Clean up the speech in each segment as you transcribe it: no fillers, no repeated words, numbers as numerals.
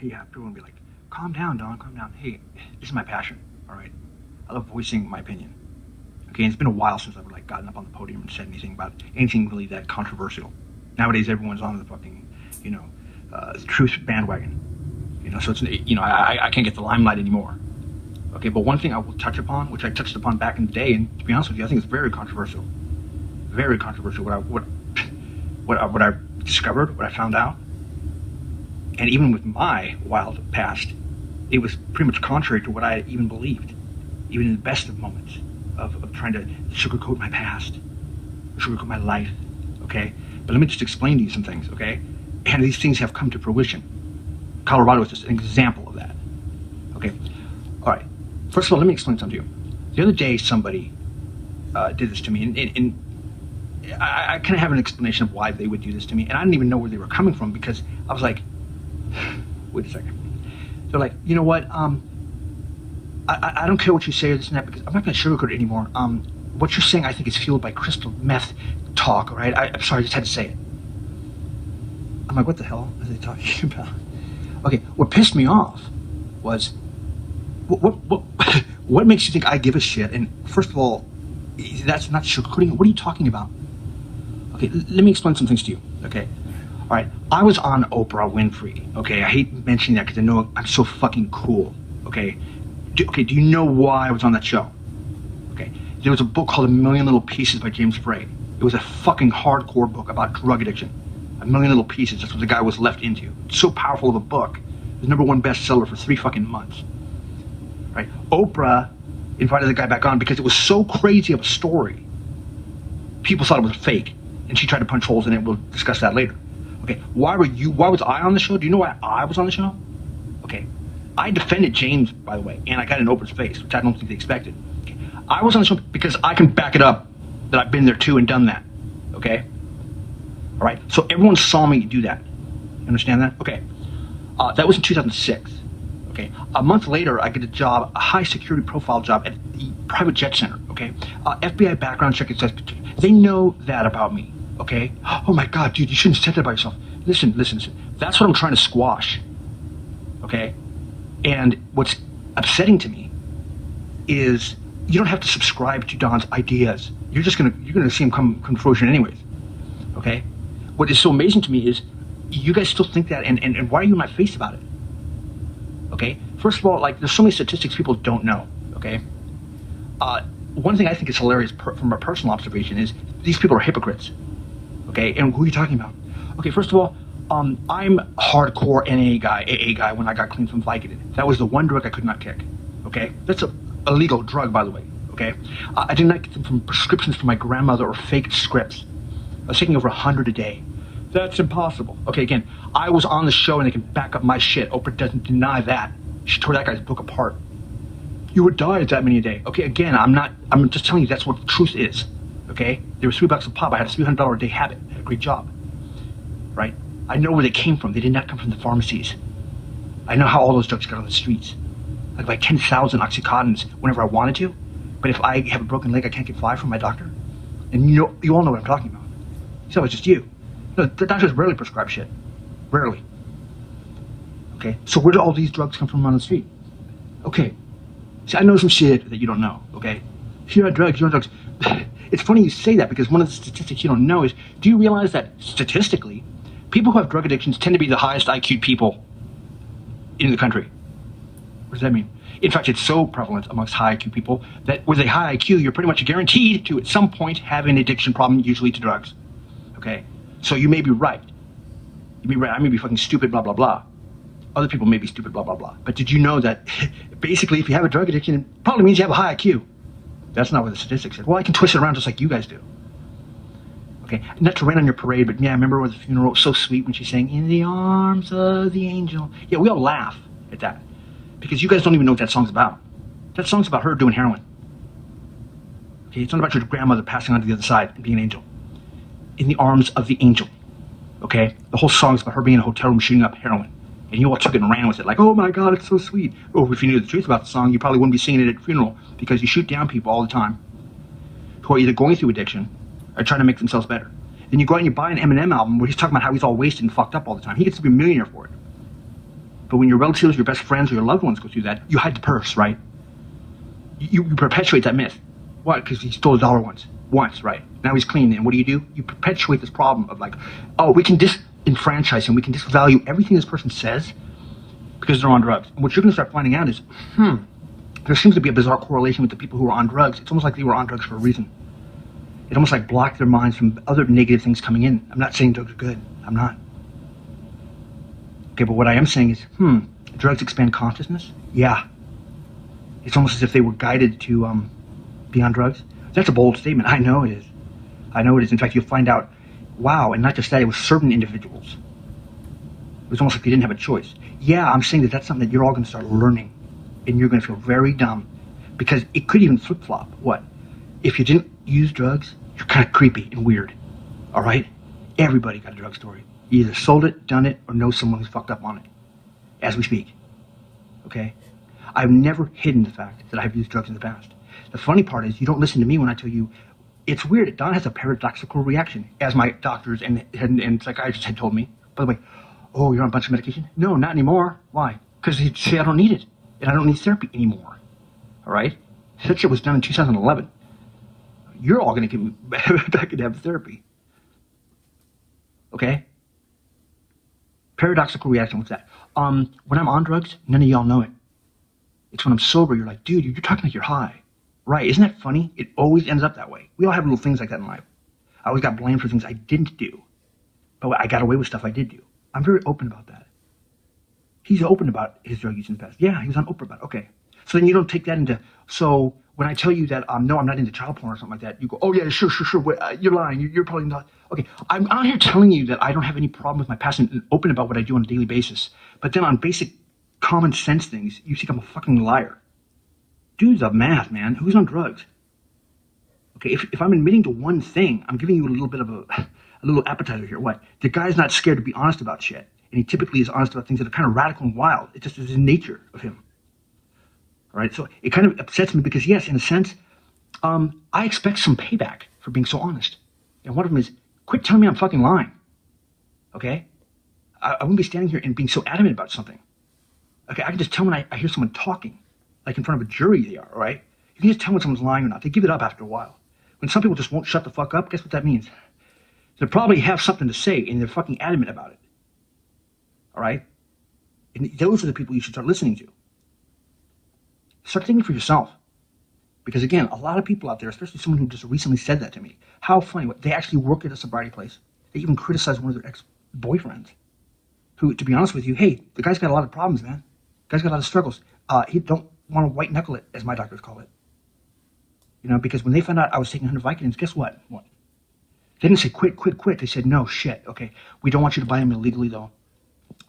yeah, people will be like, calm down, Don, calm down. Hey, this is my passion, all right? I love voicing my opinion. Okay, and it's been a while since I've like gotten up on the podium and said anything about anything really that controversial. Nowadays, everyone's on the fucking, truth bandwagon. So it's, I can't get the limelight anymore. Okay, but one thing I will touch upon, which I touched upon back in the day, and to be honest with you, I think it's very controversial. Very controversial. What I discovered, what I found out, and even with my wild past, it was pretty much contrary to what I even believed, even in the best of moments of trying to sugarcoat my past, sugarcoat my life. Okay, but let me just explain to you some things. Okay, and these things have come to fruition. Colorado is just an example of that. Okay, all right. First of all, let me explain something to you. The other day, somebody did this to me, and I kind of have an explanation of why they would do this to me, and I didn't even know where they were coming from because I was like, wait a second. They're like, you know what? I don't care what you say or this and that because I'm not going to sugarcoat it anymore. What you're saying, I think, is fueled by crystal meth talk. All right? I'm sorry, I just had to say it. I'm like, what the hell are they talking about? Okay, what pissed me off was what makes you think I give a shit? And first of all, that's not sugarcoating it. What are you talking about? Okay, let me explain some things to you. Okay, all right. I was on Oprah Winfrey. Okay, I hate mentioning that because I know I'm so fucking cool. Okay, do you know why I was on that show? Okay, there was a book called A Million Little Pieces by James Frey. It was a fucking hardcore book about drug addiction. A Million Little Pieces. That's what the guy was left into. It's so powerful of a book. It was #1 bestseller for 3 fucking months. Right? Oprah invited the guy back on because it was so crazy of a story. People thought it was fake, and she tried to punch holes in it. We'll discuss that later. Okay, why was I on the show? Do you know why I was on the show? Okay, I defended James, by the way, and I got in Oprah's face, which I don't think they expected. Okay. I was on the show because I can back it up that I've been there too and done that. Okay, all right. So everyone saw me do that. You understand that? Okay, that was in 2006. Okay, a month later, I get a job, a high security profile job at the private jet center. Okay, FBI background check. It says they know that about me. Okay, oh my God, dude, you shouldn't have said that about yourself. Listen. That's what I'm trying to squash. Okay, and what's upsetting to me is you don't have to subscribe to Don's ideas. You're gonna see him come to fruition anyways. Okay, what is so amazing to me is you guys still think that, and why are you in my face about it? Okay, first of all, like there's so many statistics people don't know. Okay, one thing I think is hilarious from a personal observation is these people are hypocrites. Okay, and who are you talking about? Okay, first of all, I'm hardcore AA guy when I got clean from Vicodin. That was the one drug I could not kick. Okay, that's a illegal drug, by the way. Okay, I did not get them from prescriptions from my grandmother or fake scripts. I was taking over 100 a day. That's impossible. Okay, again, I was on the show and they can back up my shit. Oprah doesn't deny that. She tore that guy's book apart. You would die at that many a day. Okay, again, I'm just telling you that's what the truth is. Okay? There was $3 a pop. I had a $300 a day habit. I had a great job. Right? I know where they came from. They did not come from the pharmacies. I know how all those drugs got on the streets. I could buy 10,000 Oxycontins whenever I wanted to. But if I have a broken leg, I can't get $5 from my doctor. And you all know what I'm talking about. So it's just you. No, the doctors rarely prescribe shit. Rarely. Okay? So where do all these drugs come from on the street? Okay. See, I know some shit that you don't know, okay? If you're on drugs, you're on drugs. It's funny you say that because one of the statistics you don't know is, do you realize that statistically, people who have drug addictions tend to be the highest IQ people in the country? What does that mean? In fact, it's so prevalent amongst high IQ people that with a high IQ, you're pretty much guaranteed to, at some point, have an addiction problem, usually to drugs. Okay? So you may be right. You may be right. I may be fucking stupid, blah, blah, blah. Other people may be stupid, blah, blah, blah. But did you know that basically if you have a drug addiction, it probably means you have a high IQ? That's not what the statistics said. Well, I can twist it around just like you guys do. Okay, not to rain on your parade, but yeah, I remember with the funeral, it was so sweet when she sang, "In the arms of the angel." Yeah, we all laugh at that. Because you guys don't even know what that song's about. That song's about her doing heroin. Okay, it's not about your grandmother passing on to the other side and being an angel. In the arms of the angel. Okay? The whole song's about her being in a hotel room shooting up heroin. And you all took it and ran with it like, oh my God, it's so sweet. Oh, if you knew the truth about the song, you probably wouldn't be singing it at a funeral because you shoot down people all the time who are either going through addiction or trying to make themselves better. Then you go out and you buy an Eminem album where he's talking about how he's all wasted and fucked up all the time. He gets to be a millionaire for it. But when your relatives, your best friends, or your loved ones go through that, you hide the purse, right? You perpetuate that myth. What? Because he stole $1 once, right? Now he's clean. And what do? You perpetuate this problem of like, oh, we can disenfranchise him. We can disvalue everything this person says because they're on drugs. And what you're going to start finding out is, there seems to be a bizarre correlation with the people who are on drugs. It's almost like they were on drugs for a reason. It almost like blocked their minds from other negative things coming in. I'm not saying drugs are good. I'm not. Okay, but what I am saying is, drugs expand consciousness? Yeah. It's almost as if they were guided to be on drugs. That's a bold statement. I know it is. I know it is. In fact, you'll find out, wow, and not just that, it was certain individuals. It was almost like they didn't have a choice. Yeah, I'm saying that that's something that you're all going to start learning, and you're going to feel very dumb, because it could even flip-flop. What? If you didn't use drugs, you're kind of creepy and weird. All right? Everybody got a drug story. You either sold it, done it, or know someone who's fucked up on it, as we speak. Okay? I've never hidden the fact that I've used drugs in the past. The funny part is you don't listen to me when I tell you it's weird. Don has a paradoxical reaction, as my doctors and psychiatrists had told me. By the way, oh, you're on a bunch of medication? No, not anymore. Why? Because they say I don't need it, and I don't need therapy anymore. All right? That shit was done in 2011. You're all going to get me back and have therapy. Okay? Paradoxical reaction, what's that? When I'm on drugs, none of y'all know it. It's when I'm sober, you're like, dude, you're talking like you're high. Right, isn't that funny? It always ends up that way. We all have little things like that in life. I always got blamed for things I didn't do. But I got away with stuff I did do. I'm very open about that. He's open about his drug use in the past. Yeah, he was on Oprah about it. Okay. So then you don't take that into, so when I tell you that, no, I'm not into child porn or something like that, you go, oh yeah, sure. Wait, you're lying. You're probably not. Okay, I'm out here telling you that I don't have any problem with my past and open about what I do on a daily basis. But then on basic common sense things, you think I'm a fucking liar. Dude's a math, man. Who's on drugs? Okay, if I'm admitting to one thing, I'm giving you a little bit of a little appetizer here. What? The guy's not scared to be honest about shit. And he typically is honest about things that are kind of radical and wild. It just is the nature of him. All right, so it kind of upsets me because, yes, in a sense, I expect some payback for being so honest. And one of them is, quit telling me I'm fucking lying. Okay? I wouldn't be standing here and being so adamant about something. Okay, I can just tell when I hear someone talking. Like in front of a jury they are, all right? You can just tell when someone's lying or not. They give it up after a while. When some people just won't shut the fuck up, guess what that means? They probably have something to say and they're fucking adamant about it. All right? And those are the people you should start listening to. Start thinking for yourself. Because again, a lot of people out there, especially someone who just recently said that to me, how funny, they actually work at a sobriety place. They even criticize one of their ex-boyfriends. Who, to be honest with you, hey, the guy's got a lot of problems, man. The guy's got a lot of struggles. He don't want to white knuckle it, as my doctors call it. You know, because when they found out I was taking 100 Vicodins, guess what? What? They didn't say quit. They said, no, shit, okay, we don't want you to buy them illegally, though.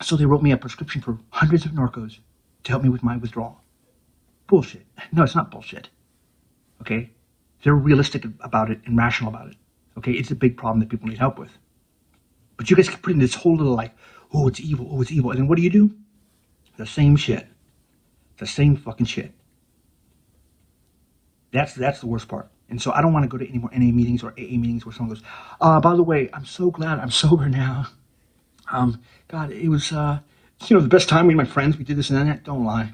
So they wrote me a prescription for hundreds of Norcos to help me with my withdrawal. Bullshit. No, it's not bullshit. Okay? They're realistic about it and rational about it. Okay? It's a big problem that people need help with. But you guys keep putting this whole little like, oh, it's evil. And then what do? The same shit. The same fucking shit. That's the worst part. And so I don't want to go to any more NA meetings or AA meetings where someone goes, by the way, I'm so glad I'm sober now. God, it was, the best time with my friends. We did this and that. Don't lie.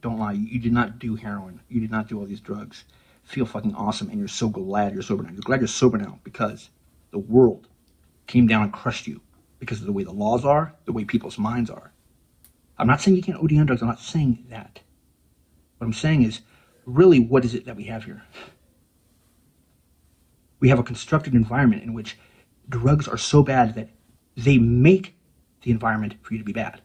Don't lie. You did not do heroin. You did not do all these drugs. Feel fucking awesome. And you're so glad you're sober now. You're glad you're sober now because the world came down and crushed you because of the way the laws are, the way people's minds are. I'm not saying you can't OD on drugs. I'm not saying that. What I'm saying is, really, what is it that we have here? We have a constructed environment in which drugs are so bad that they make the environment for you to be bad.